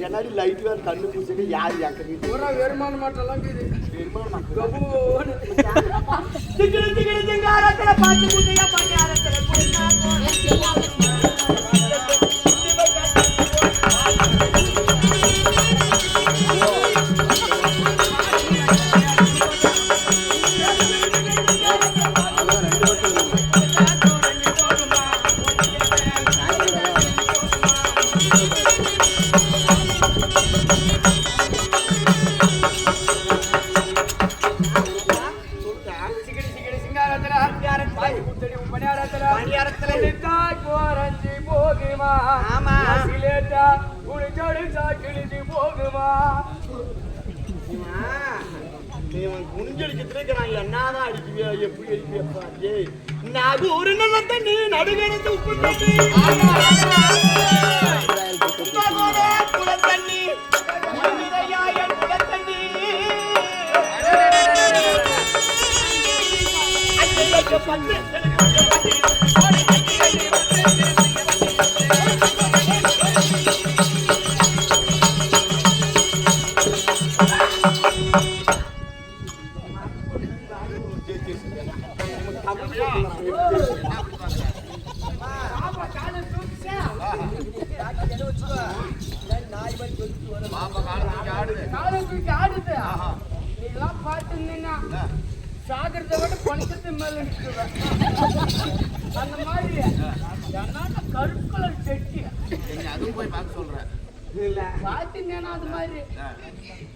என்னடி லைட் வேற கண்ணு பூசிட்டு யாரு யாக்க வருமான மாட்டெல்லாம்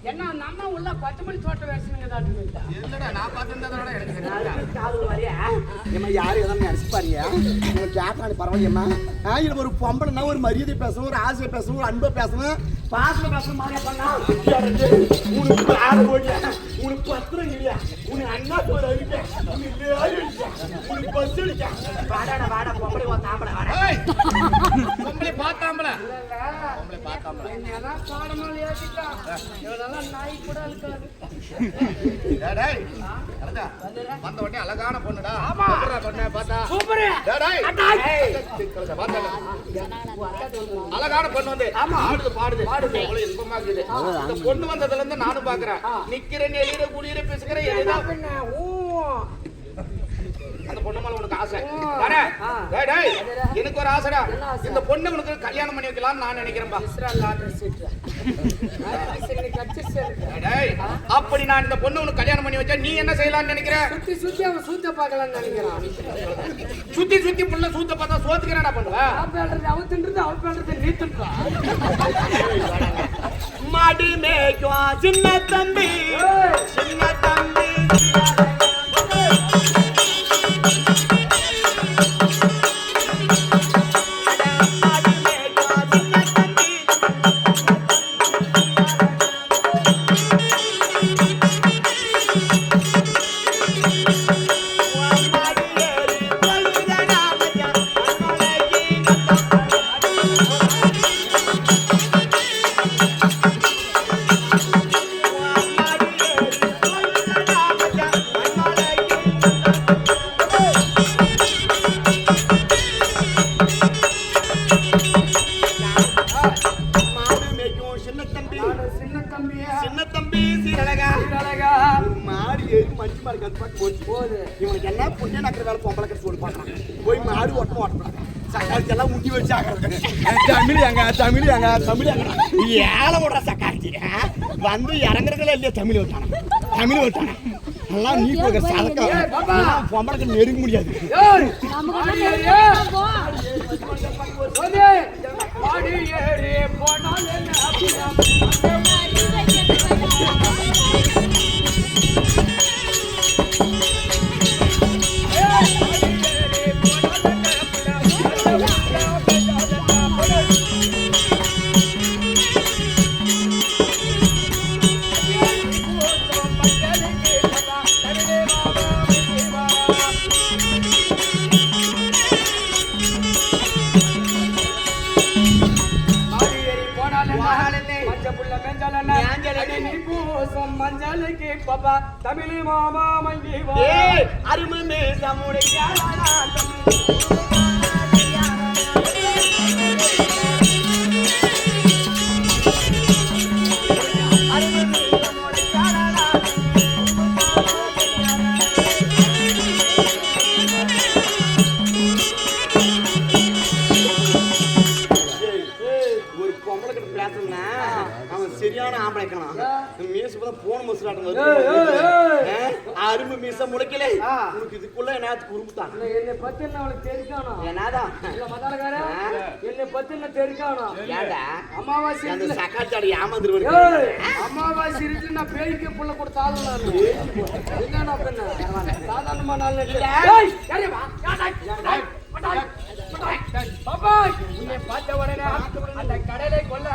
என்ன நம்ம உள்ள பச்சைமல்லி தோட்ட வேஷனுங்க யாரு எதாவது நினைச்சுப்பாரியா கேட்டாடி பரவாயில்லையம்மா இது ஒரு பொம்பளைன்னா ஒரு மரியாதை பேசணும் ஒரு ஆசையை பேசணும் ஒரு அன்பை பேசணும் பாசல பேசணும் மாதிரியா பண்ணா உனக்கு ஆடு போட்டியா உனக்கு பத்திரம் இல்லையா உனக்கு அண்ணா போட உனக்கு பஸ் அடிக்கா வாடாடா வாடா பொம்பளை தாம்பளை வாடா பொம்பளை பார்த்தாம்பளை பாடமாலையா நாய் கூட இருக்காது. வந்த உடனே அழகான பொண்ணுடா. அழகான பொண்ணு வந்து ஆடுது பாடுது அவ்வளவு இன்பமா இருக்குது. இந்த பொண்ணு வந்ததுல இருந்து நானும் பாக்குறேன். நிக்கிறேன் எளிர குளிர பேசுகிறேன் எதுதான் அந்த பொண்ணு மேல உனக்கு ஆசை. எனக்கு ஒரு ஆசைடா. இந்த பொண்ணு உனக்கு கல்யாணம் பண்ணி வைக்கலாம்னு நான் நினைக்கிறேன்பா. அப்படி நான் இந்த பொண்ணு உனக்கு கல்யாணம் பண்ணி வச்சா நீ என்ன செய்யலாம்னு நினைக்கிற? சுத்தி சுத்தி அவன் சூத்த பாக்கலாம்னு நினைக்கிறான். சுத்தி சுத்தி புள்ள சூத்த பார்த்தா சோத்துக்கு என்னடா பண்ணுவ? அவன் தின்றது அவன் பண்றது நீ தின்றான். மாடி மேய்க்கும் சின்ன தம்பி சின்ன தம்பி இவனுக்கு எல்லாம் புண்ணிய நக்கிற வேலை பொம்பளை கட்டு சொல்லி பாக்குறான். போய் மாடு ஓட்டணும் ஓட்டணும் சக்காரிச்சி எல்லாம் முட்டி வச்சாங்க. தமிழ் ஏழை விடுற சக்காரிச்சி வந்து இறங்குறதுல இல்லையா தமிழ் விட்டானா எல்லாம் நீ போகிற சதக்கம் பொம்பளைக்கு நெருங்க முடியாது. தமிழ் மாமா மங்கி அருமை சமுடைய சரியான ஆம்பளைக்கலாம் மீசு போன மசுராட்டம் அரும்பு மீச முளைக்கல உனக்கு இதுக்குள்ள என்ன குறும்புத்தான் என்னை பத்தி அவளுக்கு தெரிஞ்சானோ என்னதான் மதாரக்கார என்னை பத்தி என்ன தெரிஞ்சானோ ஏடா அமாவாசை அந்த சக்காச்சாடி ஏமாந்துருவ அமாவாசை இருக்கு நான் பேய்க்கு புள்ள கொடுத்தாலும் என்னன்னா பண்ண சாதாரணமா நாள் பாப்பா உன்னை பார்த்த உடனே அந்த கடலை கொல்ல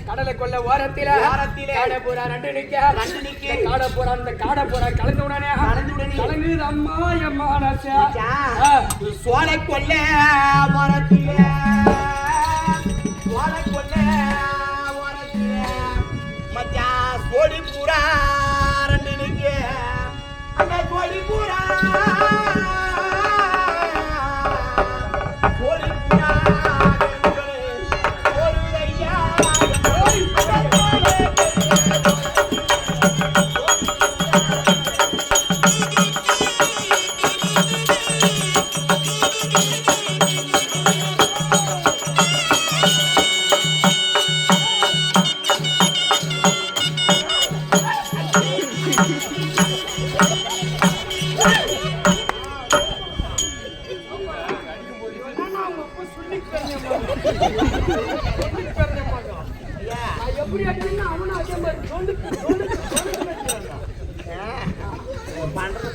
கடலுக்குள்ள ஓரத்தில காடப்புறா ரெண்டு நிக்க காடப்புறா அந்த காடப்புறா கலந்து உடனே கலங்குது அம்மா எம்மா சோலை கொல்ல ஓரத்தில சோலை கொல்ல ஓரத்தில மச்சா சோடி புறா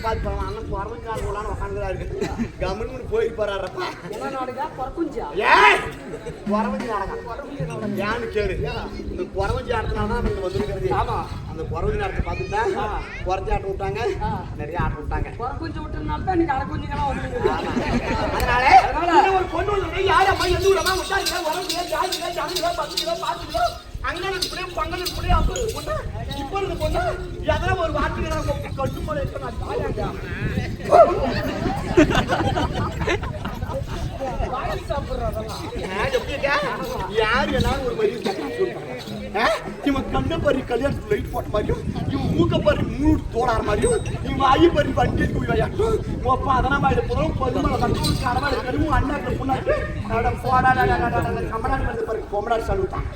கால் பழம் அண்ணன் பிறந்த கால் போலான்னு உட்காந்துக்கிறாரு கவர்மெண்ட் போய் போறாருப்பா என்ன நாடுகா பொறக்குஞ்சா ஏய் குறவஞ்சி நாடகம் ஏன்னு கேளு இந்த குறவஞ்சி ஆட்டத்தினால தான் நமக்கு வந்துருக்கிறது ஆமா அந்த குறவஞ்சி நாட்டத்தை பார்த்துட்டா குறைச்சி ஆட்டம் விட்டாங்க நிறைய ஆட்டம் விட்டாங்க பொறக்குஞ்சு விட்டதுனால தான் இன்னைக்கு அரைக்குஞ்சுங்கெல்லாம் வந்துருக்குது அதனால ஒரு பொண்ணு வந்து யாரம்மா எந்த ஊரமா முட்டாங்க உடம்பு ஜாதிங்க ஜாதிங்க 10 கிலோ 5 கிலோ அங்கே இப்படியே பங்கல் இப்படியே அப்போ பொண்ணு இப்போ இருந்த பொண்ணு எதனா ஒரு வார்த்தைக்கு கட்டு போல இருக்க நான் தாயாங்க யாரு என்னாலும் ஒரு வழி இவன் கண்ண பறி கல்யாணத்துக்கு லைட் போட்ட மாதிரியும் இவன் மூக்க பறி மூடு தோடாற மாதிரியும் இவன் வாயு பறி வண்டி விளையாட்டும் அப்பா அதெல்லாம் வாயில போதும் பருமலை மட்டும் கடவாடு கருவும் அண்ணா பொண்ணாட்டு கமநாடு வந்து பாரு கொமநாடு சொல்லிட்டான்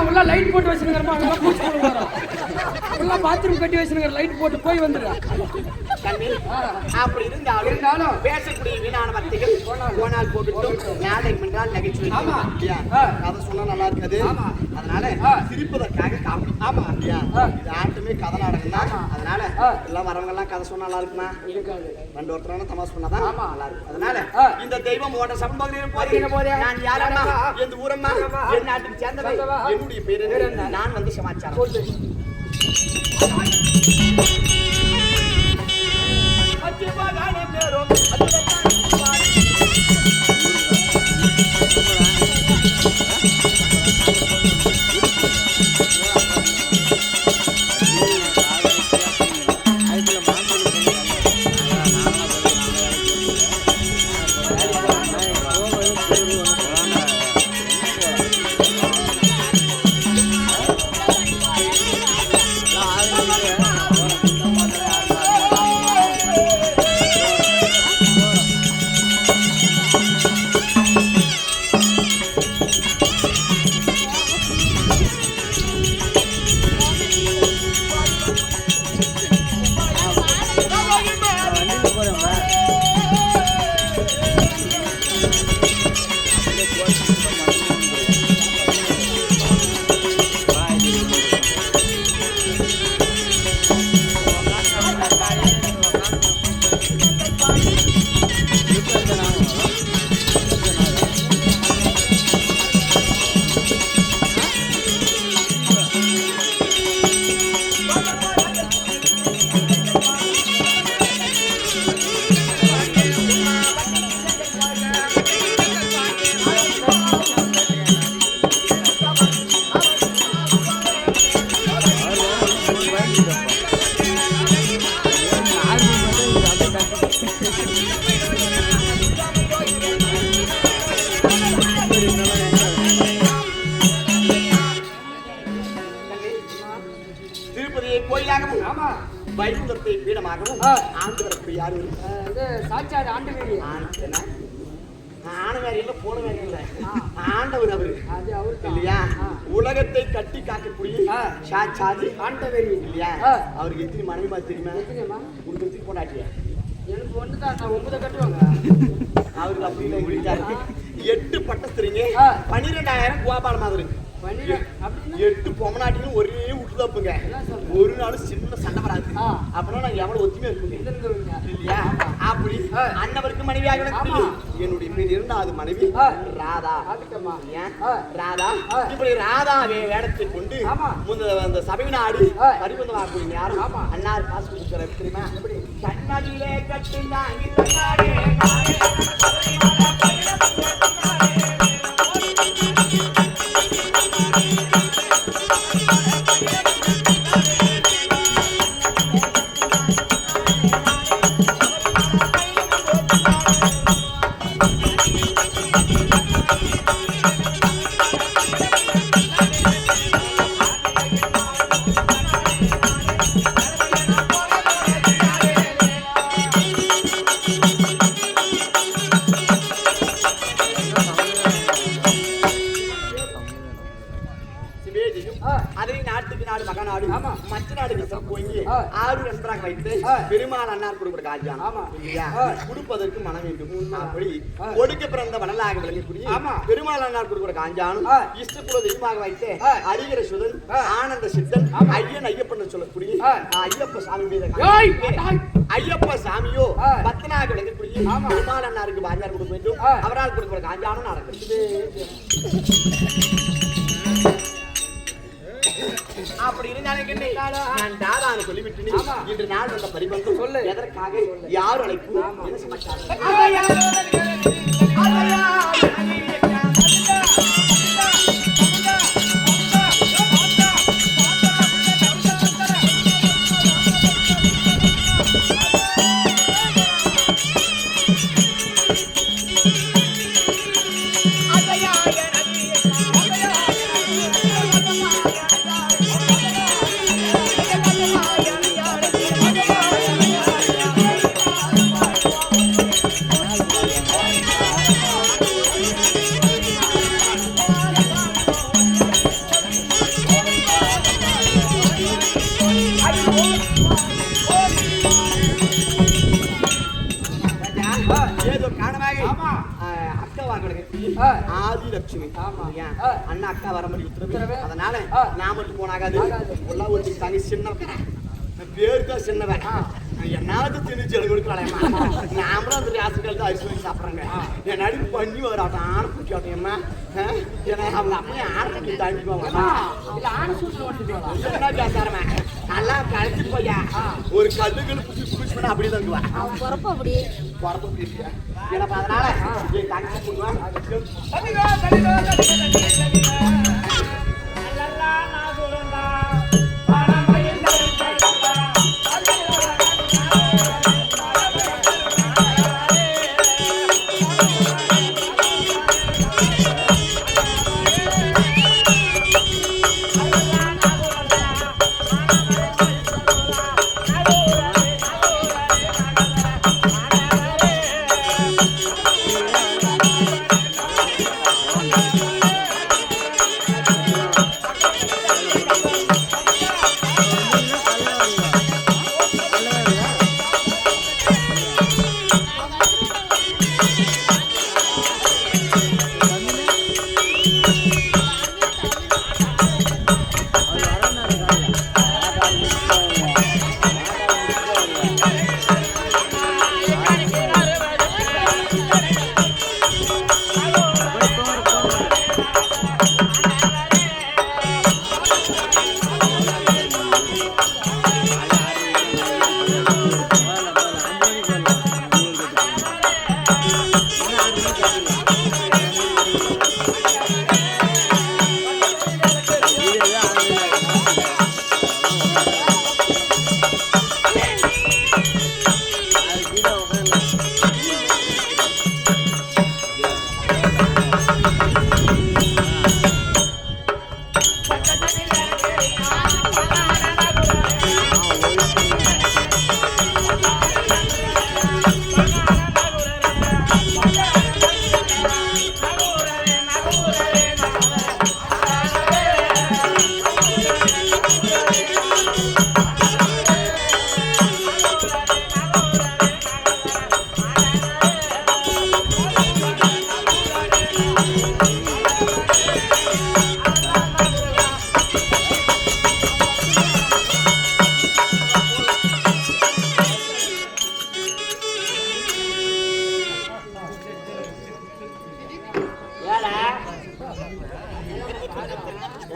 உள்ள லைட் போட்டு வச்சிருக்கிறமா பாத்ரூம் கட்டி வச்சிருக்கிற லைட் போட்டு போய் வந்துடுறேன் அப்படி இருந்தாலும் பேசக்கூடிய வீணான வார்த்தைகள் போனால் போட்டுட்டும் நாளைக்கு என்றால் நகைச்சுவை கதை சொன்னா நல்லா இருக்காது அதனால சிரிப்பதற்காக காமெடி ஆமா இல்லையா இது ஆட்டமே கதை நாடகம் தான் அதனால எல்லாம் வரவங்க எல்லாம் கதை சொன்னா நல்லா இருக்குமா ரெண்டு ஒருத்தரான தமாஸ் பண்ணாதான் நல்லா இருக்கும் அதனால இந்த தெய்வம் ஓட்ட சம்பவம் போறீங்க நான் யாரம்மா எந்த ஊரம்மா என் நாட்டுக்கு சேர்ந்தவை என்னுடைய பேரு நான் வந்து சமாச்சாரம் வைகுந்தத்தை பீடமாகவும் ஆண்டவருக்கு யாரு சாட்சாடு ஆண்டு வேறு ஆன வேற இல்ல போன வேற இல்ல ஆண்டவர் அவரு இல்லையா உலகத்தை கட்டி காக்கக்கூடிய சாட்சாதி ஆண்டவர் இல்லையா அவருக்கு எத்தனை மனைவி தெரியுமா உங்களுக்கு போனாட்டியா எனக்கு ஒண்ணுதான் 9 கட்டுவாங்க அவருக்கு அப்படி இல்லை 8 பட்டஸ்திரிங்க 12000 கோபால மாதிரி 8 பொம்மநாட்டிலும் ஒரே விட்டுதாப்புங்க ஒரு நாள் சின்ன சண்டை வராது அப்படின்னா நான் எவ்வளவு ஒத்துமையா இருக்குங்க இல்லையா அப்படி அண்ணவருக்கு மனைவியாக என்னுடைய பேர் இரண்டாவது மனைவி ராதா ராதா இப்படி ராதாவே வேடத்தை கொண்டு அந்த சபை நாடு பரிபந்தம் ஆகக்கூடிய யாரும் அண்ணாரு காசு கொடுக்குற தெரியுமா கண்ணாடியிலே கட்டு நிவேதியும் அதை நாட்டுக்கு நாடு மகநாடு மற்ற நாடுக்கு போய் 6 நன்றாக வைத்து பெருமாள் அண்ணார் கொடுக்கிற காஜான் கொடுப்பதற்கு மனம் வேண்டும். அப்படி ஒடுக்க பிறந்த வனலாக விளங்கக்கூடிய பெருமாள் அண்ணார் கொடுக்கிற காஞ்சானும் இஷ்டக்குல தெய்வமாக வைத்து அறிகிற சுதன் ஆனந்த சித்தன் ஐயன் ஐயப்பன் சொல்லக்கூடிய ஐயப்ப சாமி ஐயப்ப சாமியோ பக்தனாக விளங்கக்கூடிய பெருமாள் அண்ணாருக்கு பாஞ்சார் கொடுக்க வேண்டும். அவரால் கொடுக்கிற காஞ்சானும் நடக்குது. அப்படி இருந்தாலும் நான் தாதான சொல்லிவிட்டு இன்று நாள் வந்த பரிபந்தம் சொல்ல எதற்காக யார் அழைப்பு என்ன சமாச்சாரம்? ஆதிலட்சுமி அண்ணா அக்கா வர முடியும். அதனால நான் மட்டும் போனாகாது. ஒரு தனி சின்ன பேருக்கா சின்னவன் என்னாவது திணிச்சு எடுக்கிறாளேம்மா. நாமளும் அந்த ரேஷன் தான் அரிசி வாங்கி சாப்பிட்றாங்க. என் நடிப்பு பண்ணி ஒரு ஆன குட்டி ஆட்டேம்மா. ஏன்னா அவங்க அம்மையை ஆனக்கு தாண்டிக்குவாங்க. என்ன பேசாரம்மா நல்லா கழிச்சு போயா ஒரு கல்லுகள் புடிச்சு பண்ண அப்படி தங்குவான். பொறப்பு அப்படி ஏன்னா அதனால என் தங்கச்சி பண்ணுவான்.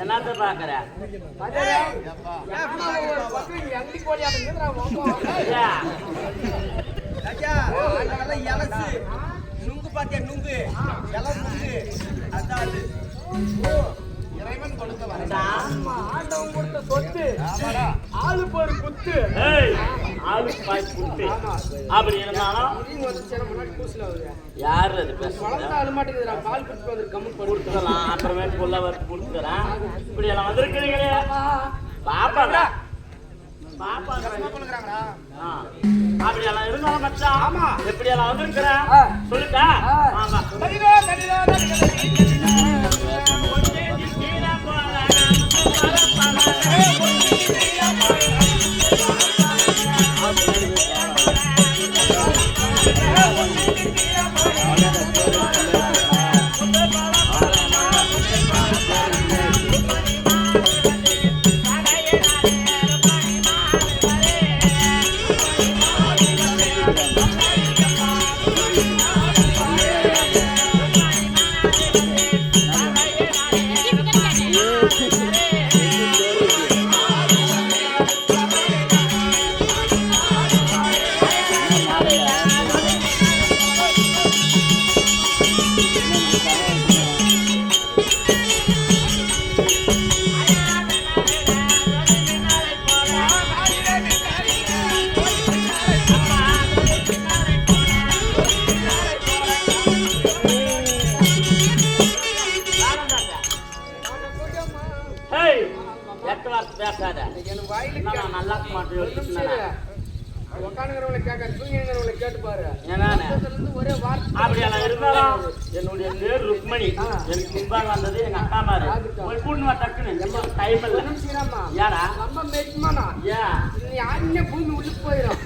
என்னத்த பாக்குற நுங்கு பாத்தியா நுங்கு எல்லாம் நுங்கு அதான் இறைவன் கொடுத்த ஆண்டவன் கொடுத்த சொத்து ஆளுக்கு ஒரு குத்து ஆளுக்கு பாய் குத்து அப்படி இருந்தாலும் யாரு அது பால் குடுத்து கம்மி கொடுத்துக்கலாம் அப்புறமேட்டு பொல்ல வறுத்து கொடுத்துக்கிறேன் இப்படி எல்லாம் வந்திருக்கிறீங்களே பாப்பாங்க அப்படி எல்லாம் இருந்தாலும் மச்சான் ஆமா எப்படி எல்லாம் வந்திருக்கிறேன் சொல்லுட்டா ஆமா எனக்கு வாயில நல்லா உட்காந்துங்கிறவங்களை கேட்க தூங்கிங்கிறவங்களை கேட்டு பாரு. ஒரே வார்த்தை அப்படியெல்லாம் இருந்தாலும் என்னுடைய பேர் ருக்மணி. எனக்கு முன்பாக வந்தது எங்க அக்கா மாரு. கூட்டு டக்குன்னு டைம் இல்ல. யாரா நம்ம மெட்மானா ஏன் நீ அண்ணன் பூமி உள்ள போயிடும்.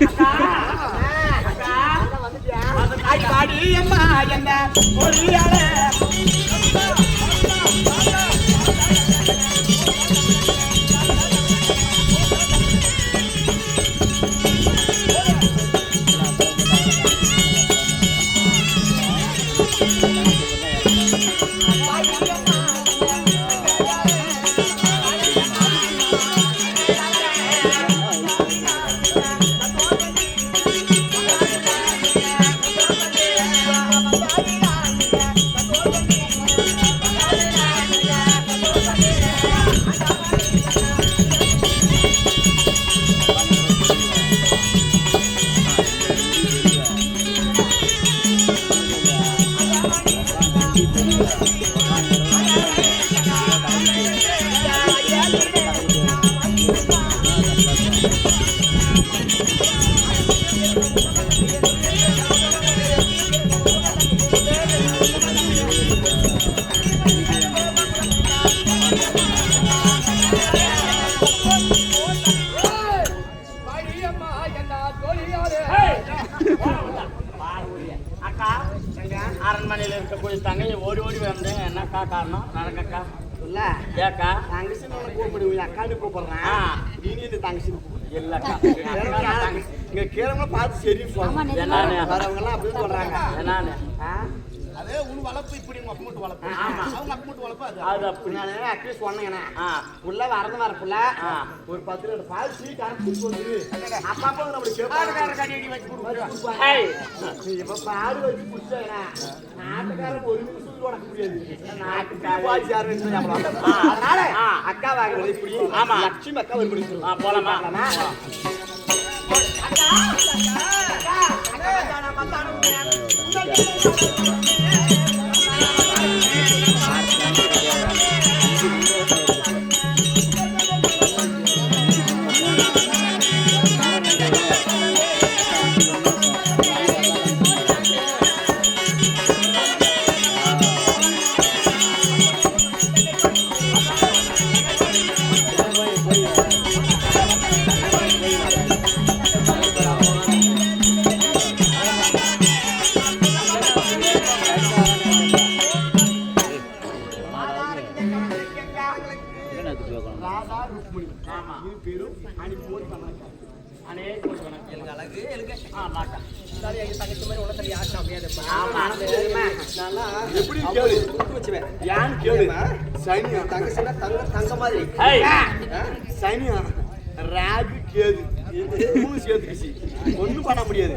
அரண்மனையில இருக்கக்கூடிய தங்கையை ஓடி ஓடி வந்தேன். என்னக்கா காரணம்? நடக்கக்கா இல்ல ஏக்கா தங்கச்சின்னு கூப்பிடுவீங்க, அக்கான்னு கூப்பிடுறேன். நீ இந்த தங்கச்சின்னு கூப்பிடு. இல்லக்கா இங்க கீழே பார்த்து சரி சொல்லுங்க. வரவங்க எல்லாம் அப்படி சொல்றாங்க. என்னான்னு அதே உன் வளர்ப்பு இப்படி உங்க அப்பமட்டு வளர்ப்பு. அவங்க அப்பமட்டு வளர்ப்பு அது. அது அப்படி நான் அட்லீஸ்ட் சொன்னேங்கண்ணா உள்ள வரது வரப்புல ஒரு 10 லிட்டர் பால் சீ கணக்கு கொடுத்து அப்பா அப்பா நம்மளுக்கு கேப்பாடுக்கார கட்டி வச்சு கொடுப்பாங்க. இப்ப பாடு வச்சு குடிச்சாங்கண்ணா நாட்டுக்காரன் ஒரு நிமிஷம் உடக்க முடியாது. நாட்டுக்காரன் யாருன்னு அதனால அக்கா வாங்க இப்படி. ஆமா லட்சுமி அக்கா ஒரு இப்படி போலாமா? எப்படி கேளு யான் கேளு சைனியா தங்கச்சினா தங்க மாதிரி சைனியா ராகு கேது மூணு சேர்த்துக்குச்சு ஒண்ணும் பண்ண முடியாது.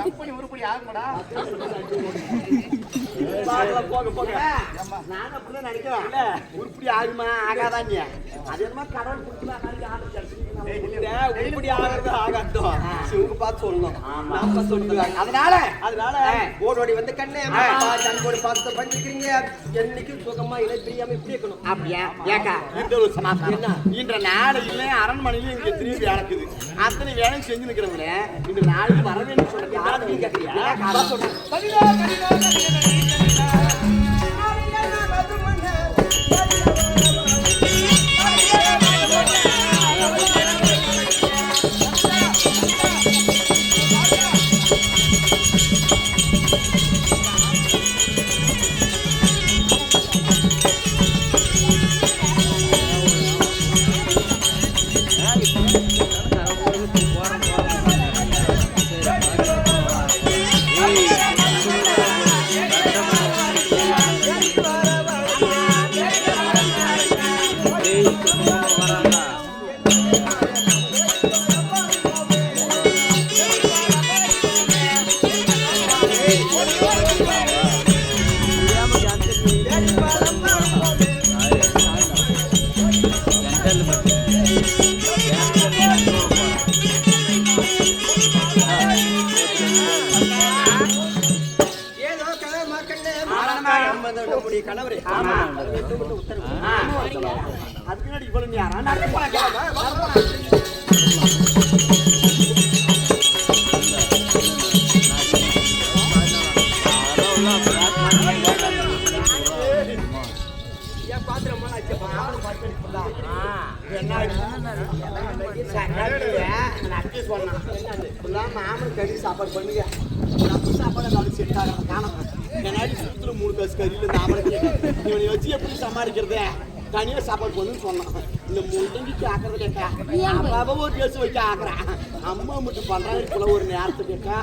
கம்பெனி உருப்படி ஆகுமாடா? நான் அப்படிதான் நினைக்கிறேன். உருப்படி ஆகுமா ஆகாதான் அது என்னமா கடவுள் உருப்படி ஆகிறது ஆகாட்டும் சிவங்க பார்த்து சொல்லணும். அதனால ஓடோடி வந்து கண்ணே கண்கோடி பார்த்து பண்ணிக்கிறீங்க. என்னைக்கும் சுகமா இலை தெரியாம இப்படி இருக்கணும். அப்படியா ஏக்கா இந்த ஒரு சமாச்சாரம் இன்ற நாளையில அரண்மனையில இங்க எத்தனையோ நடக்குது. அத்தனை வேலையும் செஞ்சு நிக்கிறவங்களே இந்த நாளைக்கு வர வேண்டும் சொல்றேன். நீங்க கேட்கறியா? சொல்றேன். ஏதோ கதை மக்களே நம்முடைய கணவரே அதுக்கு முன்னாடி இவ்வளவு நீ யாரா நடக்க போனா ஏன் பாத்திரமா மாமன் கறி சாப்பாடு பண்ணுங்க நம்ம சாப்பாடு நாளைக்கு செட் ஆகணும் காணும் என்னாடி சுத்துல 3 காசு கறியில நாமளுக்கு இவனை வச்சு எப்படி சமாளிக்கிறது தனியா சாப்பாடு பண்ணுன்னு சொன்னான் இந்த முள்ளங்கி ஆக்குறது கேட்டா அப்பாவை ஒரு பேச வைக்க ஆக்குறான் அம்மா மட்டும் பண்றாங்க போல ஒரு நேரத்துக்கு கேட்டா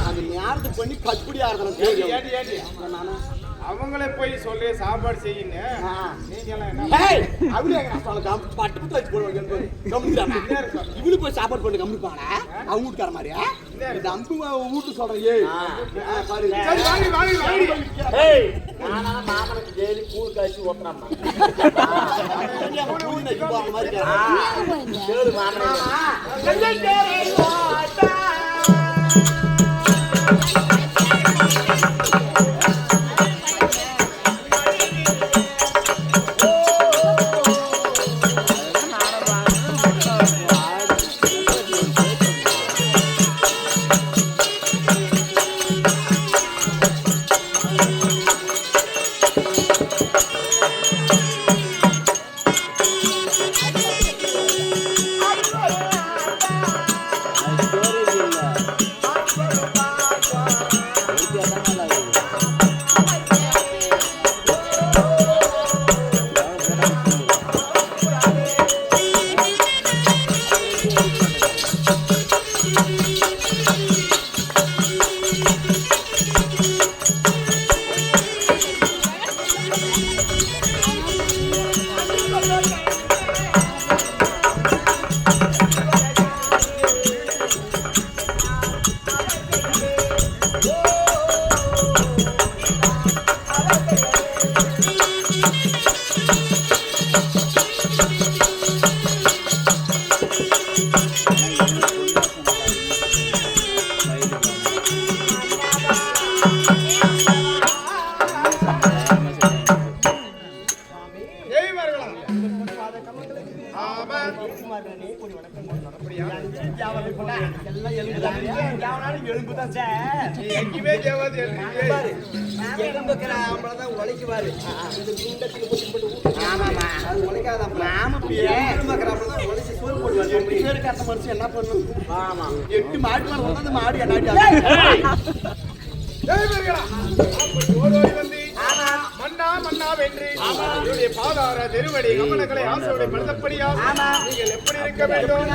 அந்த நேரத்துக்கு பண்ணி கட்டுப்படி ஆகிறதுல நானும் அவங்களே போய் சொல்லி சாப்பாடு செய்யுங்க நீங்க எல்லாம் என்ன இவளுக்கு போய் சாப்பாடு பண்ணு கம்மிப்பாங்க அவங்க வீட்டுக்கார மாதிரியா இந்த அம்பு வீட்டு சொல்றேன் மாமனுக்கு டெய்லி கூழ் காய்ச்சி ஓட்டுறான் என்ன பண்ணும் எட்டு மாடு மாடு மாடு மன்னா மன்னா வென்று என்னுடைய பாதார திருவடி கமலங்களை ஆசையுடைய படுத்தப்படியா நீங்கள் எப்படி இருக்க வேண்டும்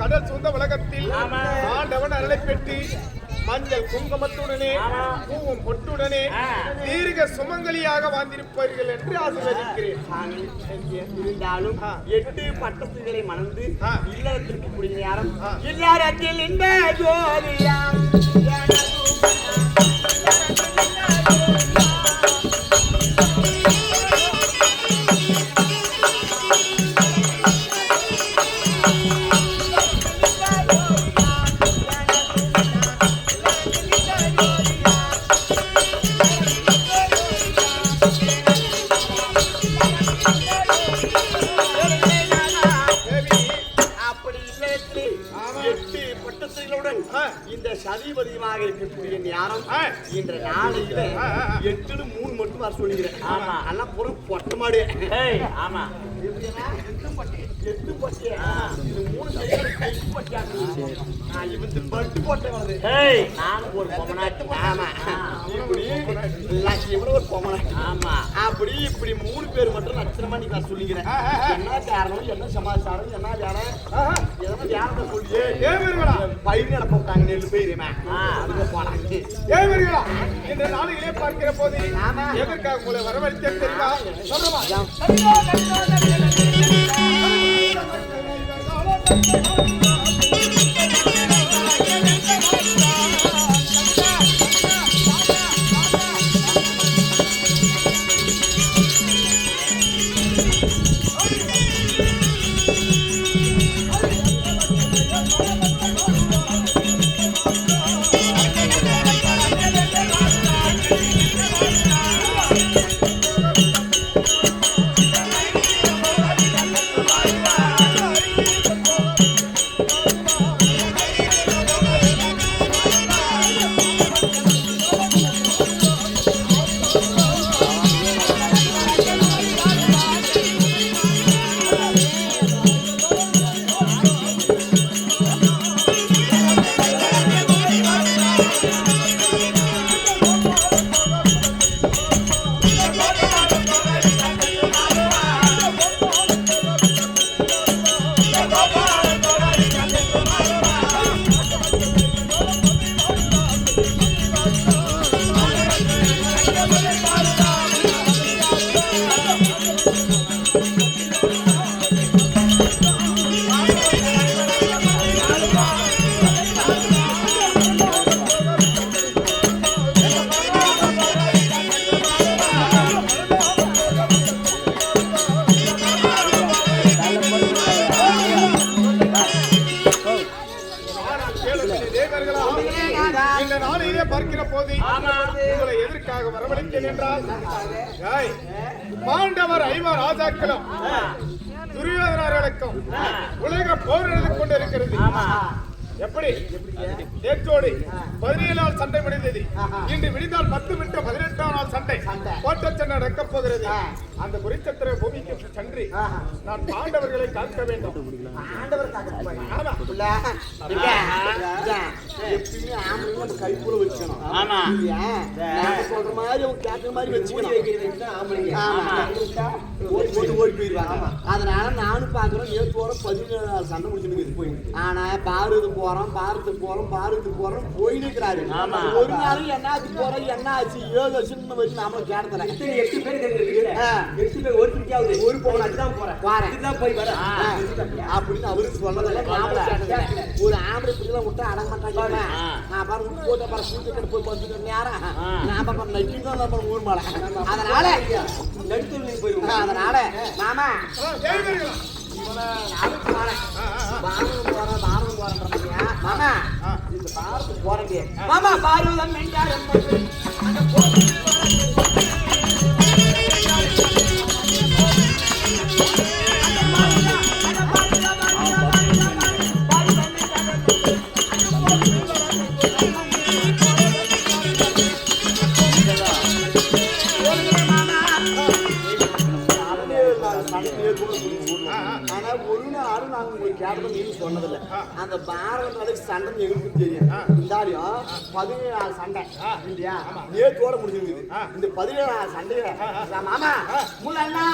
கடல் சூழ்ந்த உலகத்தில் ஆண்டவன் அருளை பெற்று மஞ்சள் குங்குமத்துடனே பூவும் பொட்டுடனே தீர்க்க சுமங்கலியாக வாழ்ந்திருப்பார்கள் என்று ஆசீர்வதிக்கிறேன். இருந்தாலும் 8 பட்டத்துகளை மணந்து இல்லத்திற்கு கூடிய நேரம் இல்லறத்தில் இந்த ஜோதியாம் இந்த சதிபதியமாக இருக்கக்கூடிய நேரம் இன்ற நாளையில 8 3 மட்டும் வர சொல்லிக்கிறேன். ஆமா எல்லாம் பூரா பொட்ட மாடு. ஆமா எட்டு பட்டி இது 3 சைடு கைக்கு பட்டியாங்க. இவத்து பட்டு போட்டே வருது. நான் ஒரு பொமனாட்டு. ஆமா இப்படி இவ்வளவு ஒரு பொமனாட்டு. ஆமா அப்படி இப்படி 3 பேர் மட்டும் லட்சணமா நீ வர சொல்லிக்கிறேன். என்ன காரணம் என்ன சமாச்சாரம் என்ன வேலை எதனா வேலை சொல்லியே ஏவர்களா பயிர் நடப்ப போட்டாங்க நெல் பயிரிமா அதுக்கு போனாங்க. ஏவர்களா இந்த நாளிலே பார்க்கிற போது எதற்காக உங்களை வரவழைத்தேன் தெரியுமா? சொல்லுமா. இந்த நாளிலே பார்க்கிற போது உங்களை எதற்காக வரவழைத்தேன் என்றால் பாண்டவர் 5 ராஜாக்களும் துரியோதனர்களுக்கும் உலக போர் நடந்து கொண்டிருக்கிறது. எப்படி நேற்றோடு 17 நாள் சண்டை முடிந்தது. இன்று விடிந்தால் 10 விட்டு 18ஆம் நாள் சண்டை கோட்டை சண்டை நடக்கப் போகிறது. அந்த குறிச்சத்திர பூமிக்கு சென்று நான் பாண்டவர்களை காக்க வேண்டும். கைக்குள்ள வச்சுக்கணும். சொல்ற மாதிரி கேட்கிற மாதிரி வச்சுக்கணும். ஓடி போயிருவாங்க. அதனால நானும் பாக்குறேன் நேற்றோட 17 நாள் சண்டை முடிச்சுட்டு போய் ஆனா பாரத்துக்கு போறோம் போய் நிற்கிறாரு. ஒரு நாளும் என்ன ஆச்சு போறோம் என்ன ஆச்சு 7 வருஷம் வச்சு நாம கேட்டல 8 பேர் ஒரு போனதான் போய் வர அப்படின்னு அவருக்கு சொன்னதெல்லாம் ஒரு ஆம்பளை பிள்ளைலாம் விட்டா அடங்க மாட்டாங்க. நான் பாரு போட்ட பாரு சூழ்ச்சி போய் பத்து நேரம் நான் பாப்பா நடிச்சுதான் நம்ம ஊர் மாலை. அதனால நடித்து போய் அதனால மாமா மாமா பாரதம் ஆனா ஒரு நாளும் நாங்க உங்களுக்கு கேட்டதும் நீங்க சொன்னதில்லை. அந்த பாரத நாளைக்கு சண்டை எங்களுக்கு தெரியும். இருந்தாலும் 17 சண்டை இல்லையா? நேத்தோட முடிஞ்சிருக்குது. இந்த 17 சண்டையை மாமா முலன்னா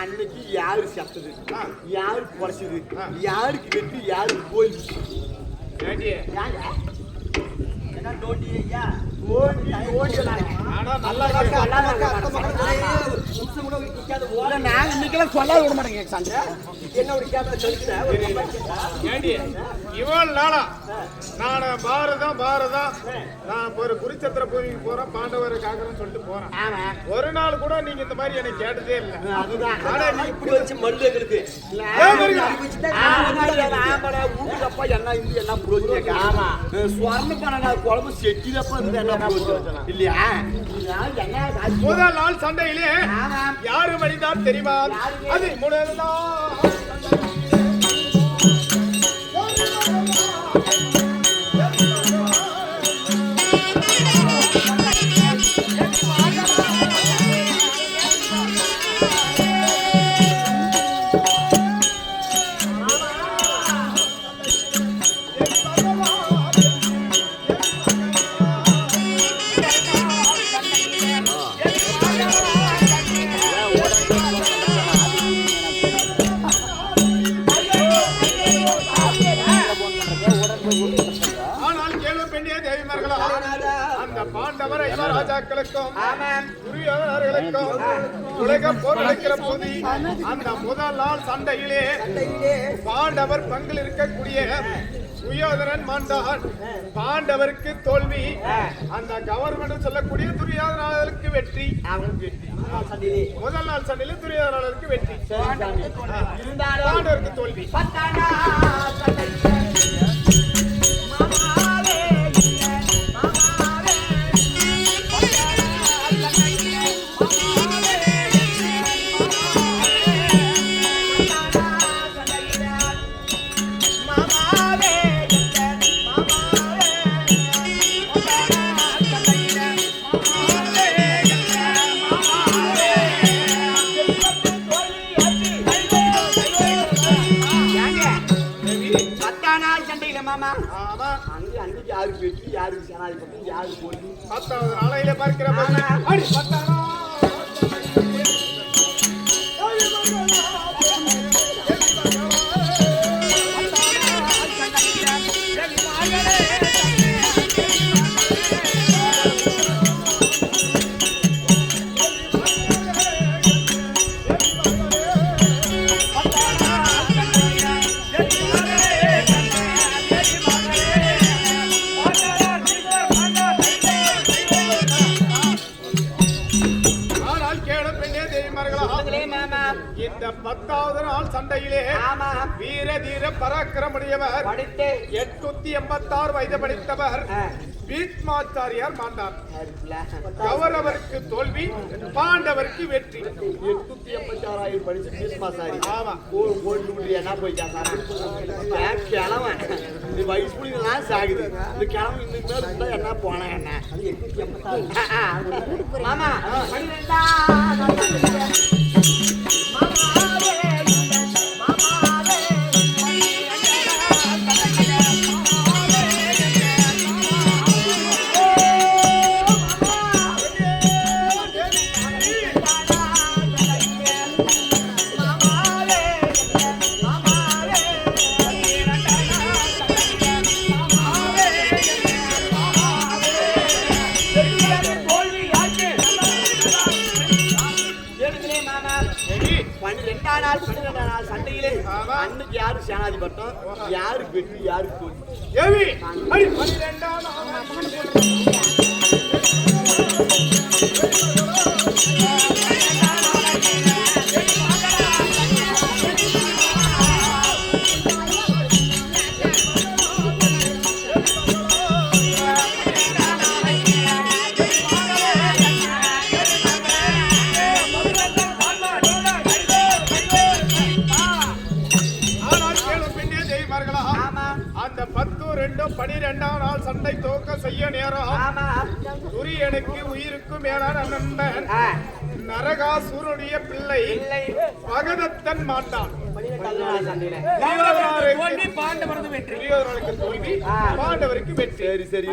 அன்னைக்கு யாரு செத்தது, யாரு குறைச்சது, யாருக்கு வெற்றி, யாருக்கு கோயில் சொல்லாத விட மாட்டேங்க சண்டை என்ன ஒரு இவ்வளவு நாளா நான் பாரதம் நான் ஒரு குருச்சத்திர பூமிக்கு போறேன், பாண்டவரை காக்கிறேன்னு சொல்லிட்டு போறேன். ஒரு நாள் கூட நீங்க இந்த மாதிரி எனக்கு கேட்டதே இல்லை. ஆனா நீ இப்படி வச்சு மல்லு எங்களுக்கு ஊருக்கப்பா என்ன இருந்து என்ன புரோஜனம்? ஆமா சுவர்ண பண்ண குழம்பு செட்டிதப்பா இருந்து என்ன புரோஜனம் இல்லையா? முதல் நாள் சண்டையிலே யாரு மனிதான் தெரியுமா? அது முதல் நாள் பாண்டவர் ராஜாக்களுக்கும் துரியோதனர்களுக்கும் உலக போர் நடக்கிற போது அந்த முதல் நாள் சண்டையிலே பாண்டவர் பங்கில் இருக்கக்கூடிய துரியோதனன் மாண்டான். பாண்டவருக்கு தோல்வி. அந்த கவர்மெண்ட் சொல்லக்கூடிய துரியோதனர்களுக்கு வெற்றி. முதல் நாள் சண்டையில துரியோதனர்களுக்கு வெற்றி, பாண்டவருக்கு தோல்வி. அன்னைக்கு யாருக்கு வெற்றி, யாருக்கு சேனாதிபதி, யாருக்கு தோல்வி? 10வது நாளையில பார்க்கிற இந்த 10வது நாள் சண்டையிலே வீர தீர பராக்கிரமுடையவர் 886 வயது படித்தவர் பீஷ்மாச்சாரியார் மாண்டார். கௌரவருக்கு தோல்வி, பாண்டவருக்கு வெற்றி. 886 படிச்ச பீஷ்மாச்சாரி ஒரு கோடி என்ன போயிட்டாங்க கிழவன். இந்த வயசு புள்ளிங்கெல்லாம் சாகுது. இந்த கிழவன் இன்னும் மேல என்ன போனா என்ன 886 மாமா 12 சண்டையிலே அன்னைக்கு யாரு சேனாதிபட்டம், யாரு வெற்றி, யாரு தோல்வி? ஏவி அடி 12ஆம் நாள் அந்த 10-2-12ஆம் நாள் சண்டை துவக்க செய்ய நேரம் துரியனுக்கு உயிருக்கும் மேலான நண்பன் நரகாசுரனுடைய பிள்ளை பகதத்தன் மாண்டான். துரியோதனனுக்கு தோல்வி, பாண்டவருக்கு வெற்றி. சரி சரி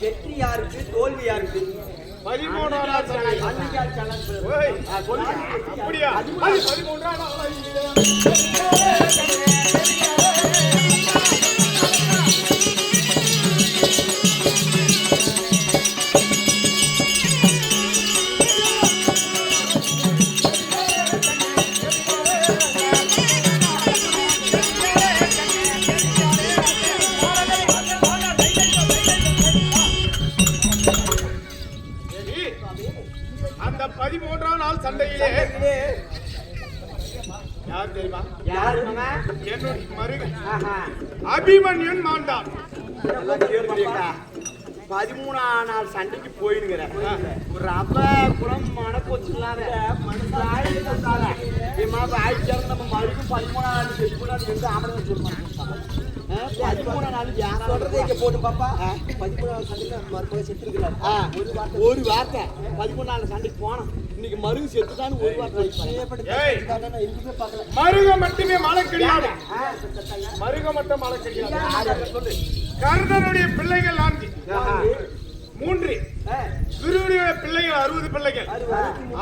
வெற்றி யாருக்கு, தோல்வி யாருக்கு? 13ஆம் நாள் சண்டை. அப்படியா? 13ஆம் நாள். அந்த 13ஆம் நாள் சண்டையிலே யார் தெரியுமா? யாரு? என்னுடைய மருகன் அபிமன்யுன் மாண்டான். 13ஆம் நாள் சண்டைக்கு போயிடுங்கிற ஒரு ரப்ப குளம் மனப்போச்சு இல்லாத மனுஷால நம்ம மறுபடியும் 13ஆம் நாள் செஞ்சு கூட எங்க ஆமரங்க சொல்லுவாங்க. 13ஆம் நாள் யார் சொல்றதை இங்க போட்டு பாப்பா. 13ஆம் சண்டைக்கு மறுபடியும் செத்து இருக்கிறாரு. ஒரு வார்த்தை 13ஆம் நாள் சண்டைக்கு போனோம். இன்னைக்கு மருகு செத்துட்டான்னு ஒரு வார்த்தை பார்க்கல. மருக மட்டுமே மழை கிடையாது. மருக மட்டும் மழை கிடையாது. சொல்லு. கர்ணனுடைய பிள்ளைகள் 4 துரியோதனுடைய பிள்ளைகள் 60 பிள்ளைகள்.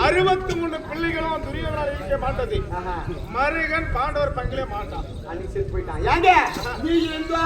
63 பிள்ளைகளும் துரியோதனால் இருக்க மாட்டது. மருகன் பாண்டவர் பங்கிலே மாட்டான். அன்னைக்கு செத்து போயிட்டான். ஏங்க நீ இருந்தா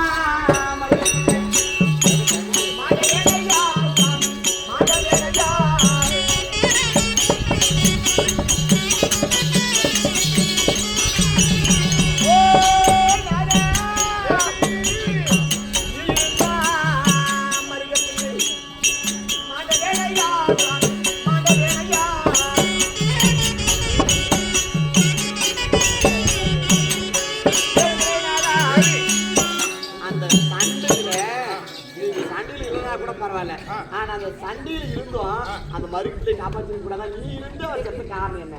ஆனா அந்த சண்டையில் இருந்தோம் அந்த மருகத்தை காப்பாற்ற கூடாதா? நீ இருந்த ஒரு செத்த காரணம் என்ன?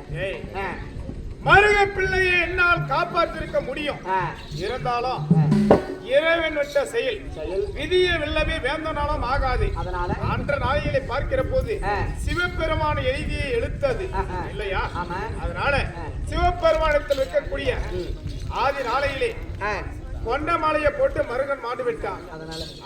மருக பிள்ளையை என்னால் காப்பாற்றிருக்க முடியும். இருந்தாலும் இறைவன் விட்ட செயல் விதியை வெல்லவே வேந்தனாலும் ஆகாது. அதனால அன்ற நாளைகளை பார்க்கிற போது சிவபெருமான எழுதியை எழுத்தது இல்லையா? அதனால சிவபெருமானத்தில் இருக்கக்கூடிய ஆதி நாளையிலே கொண்ட மாலையை போட்டு மருகன் மாண்டு விட்டான்.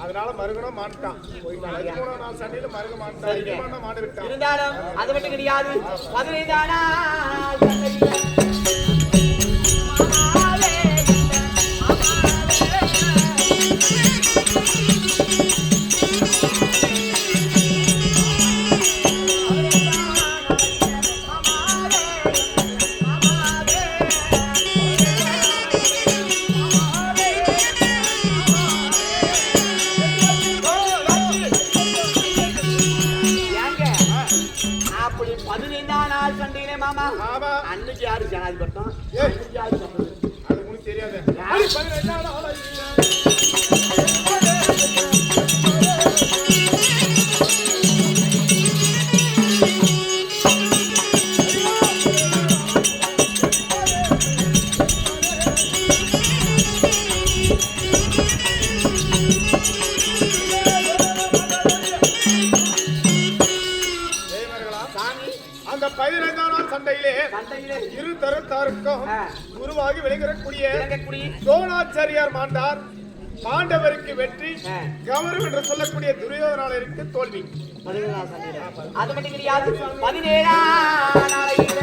அதனால மருகனும் மாண்டான். 13ஆம் நாள் சண்டையில மருகன் மாண்டான், மாண்டு விட்டான். இருந்தாலும் அது மட்டும் கிடையாது. 15ஆம் நாள் அன்னைக்கு யாரு ஜனாதிபட்டம்? அது உங்களுக்கு தெரியாது. 15ஆம் நாள் 15ஆம் நாள் சண்டையிலே இரு தரத்தாருக்கும் உருவாகி விளங்கக்கூடிய துரோணாச்சாரியார் மாண்டார். பாண்டவருக்கு வெற்றி, கௌரவம் என்று சொல்லக்கூடிய துரியோதனருக்கு தோல்வி. அது மட்டும் கிடையாது. 17ஆம் நாளையில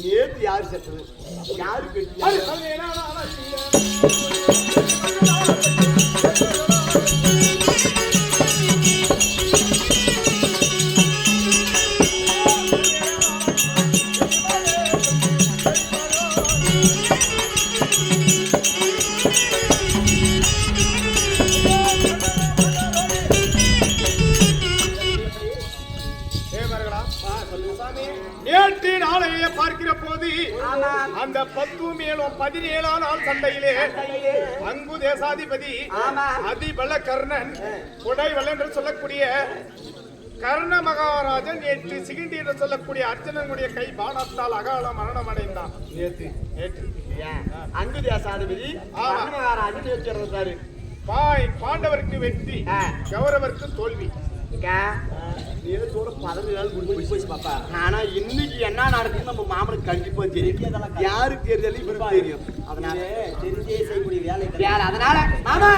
நேற்று யாரு செத்தது? யாரு நேற்று நாளையே பார்க்கிற போது அந்த 17ஆம் நாள் சண்டையிலே அங்கு தேசாதிபதி அதிபல கர்ணன் கொடைவல் என்று சொல்லக்கூடிய கர்ண மகாராஜன் நேற்று சிகிண்டி என்று சொல்லக்கூடிய அர்ஜுனனுடைய கை பானத்தால் அகால மரணம் அடைந்தான். நேற்று அங்கு தேசாதிபதி மகாராஜன் நேற்று பாண்டவருக்கு வெற்றி, கௌரவருக்கு தோல்வி. நேரத்தோட 17 நாள் போய் பாப்பா. ஆனா இன்னைக்கு என்ன நடக்குன்னு நம்ம மாமனுக்கு கண்டிப்பா தெரியும். யாருக்கு தெரிஞ்சாலும் இவருக்கு தெரியும். அதனால தெரிஞ்சே செய்யக்கூடிய வேலை. அதனால மாமா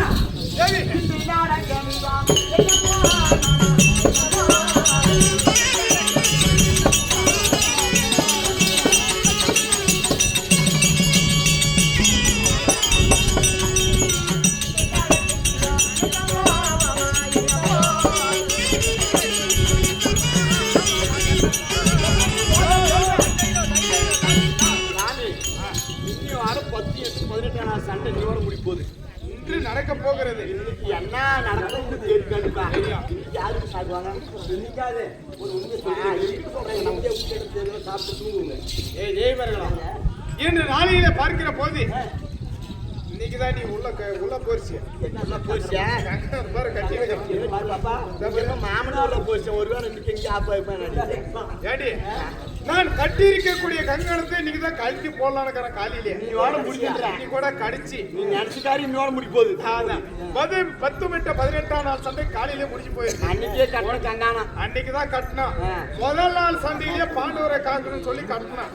சண்டை நீ வர முடிப்போது இன்று நடக்க போகிறது. இன்னைக்கு என்ன நடக்கும்னு தெரியும். யாருக்கு சாப்பிடுவாங்க? இன்னைக்காது ஒரு உண்மை சொல்றேன். நமக்கே வீட்டு சாப்பிட்டு தூங்குங்க. இன்று நாளையில பார்க்கிற போது இன்னைக்குதான் நீ உள்ள போரிச்சு. என்ன போரிச்சியா? பாரு கட்டி பாப்பா மாமனா உள்ள போரிச்சு. ஒருவேளை இன்னைக்கு எங்க ஆப்பா ஏடி நான் கட்டி இருக்கக்கூடிய கங்கணத்தை இன்னைக்கு தான் கழட்டி போடலான்னு காலையிலே நீ ஓட முடிஞ்சிருக்க. நீ கூட கடிச்சு நீ நினைச்சுக்காரி இன்னோட முடி போகுது. 18ஆம் நாள் சண்டை காலையிலே முடிஞ்சு போயிருக்கு. அன்னைக்கே கட்டணும் கங்கானா. அன்னைக்கு தான் கட்டினான். முதல் நாள் சண்டையிலே பாண்டவரை காக்கணும்னு சொல்லி கட்டினான்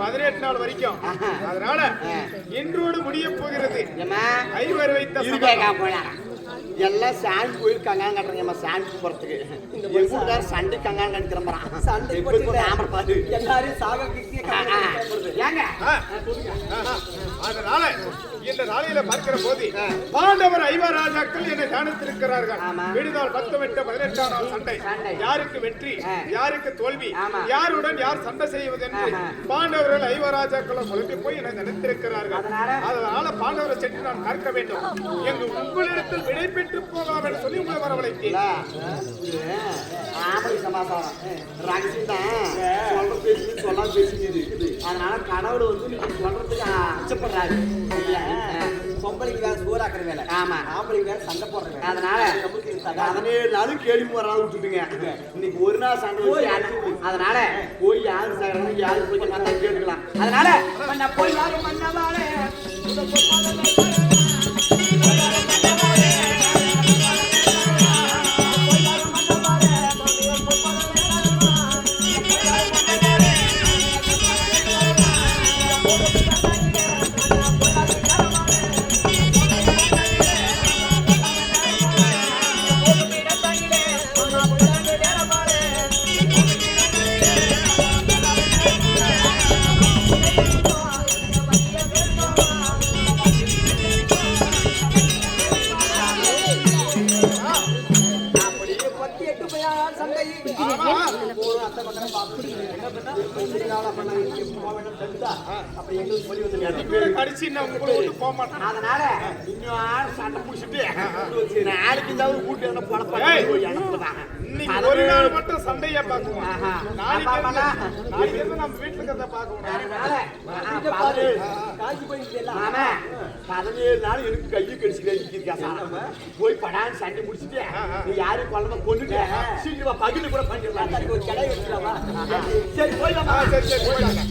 18 நாள் வரைக்கும். அதனால இன்றோடு முடிய போகிறது. ஐவர் வைத்த எல்லாம் சாமி போயிருக்காங்க கட்டுறீங்க. சாமி போறதுக்கு எங்க வீட்டுக்கார சண்டை கங்கான் கணிக்கிறோம். சண்டை எல்லாரும் சாக ஏங்க. அதனால இந்த நாளையில பார்க்கிற போது பாண்டவர் ஐவர் ராஜாக்கள் என்னை தியானித்திருக்கிறார்கள். விடுதால் 18ஆம் நாள் சண்டை. யாருக்கு வெற்றி, யாருக்கு தோல்வி, யாருடன் யார் சண்டை செய்வது என்று பாண்டவர்கள் ஐவர் ராஜாக்களும் குழம்பி போய் என்னை நினைத்திருக்கிறார்கள். அதனால பாண்டவரை சென்று நான் பார்க்க வேண்டும். எங்கு உங்களிடத்தில் விடை பெற்று போகலாம் என்று சொல்லி உங்களை வரவழைத்தேன். சமாசாரம் ரகசியம் தான் சொல்ற பேசி சொல்லாம பேசி இருக்குது. அதனால கடவுள் வந்து நீங்க சொல்றதுக்கு அச்சப்படுறாரு. பொம்பளைக்கு வேற சோறாக்குற வேலை. ஆமா ஆம்பளைக்கு வேற சண்டை போடுற வேலை. அதனால 17 நாளும் கேள்வி போறாங்க விட்டுட்டுங்க. இன்னைக்கு ஒரு நாள் சண்டை வச்சு அதனால போய் யாரு சாகிறாங்க யாரு போய் நல்லா கேட்டுக்கலாம். அதனால போய் யாரும் பண்ணவாலே அதனால இன்னும் சண்டை முடிச்சுட்டு நாளைக்கு இந்த கூட்டு போட இன்னைக்கு ஒரு நாள் மட்டும் சண்டையா பாக்குவோம். நாளைக்கு இருந்து நம்ம வீட்டுல கதை பாக்குவோம். 17 நாள் எனக்கு கையை கடிச்சு போய் படான்னு சண்டை முடிச்சுட்டு நீ யாரும் குழந்தை கொண்டுட்டு சீக்கிரமா பகிர்ந்து கூட பண்ணிடலாம். ஒரு கடை வச்சுக்கலாமா? சரி போயிடலாம். சரி போயிடலாம்.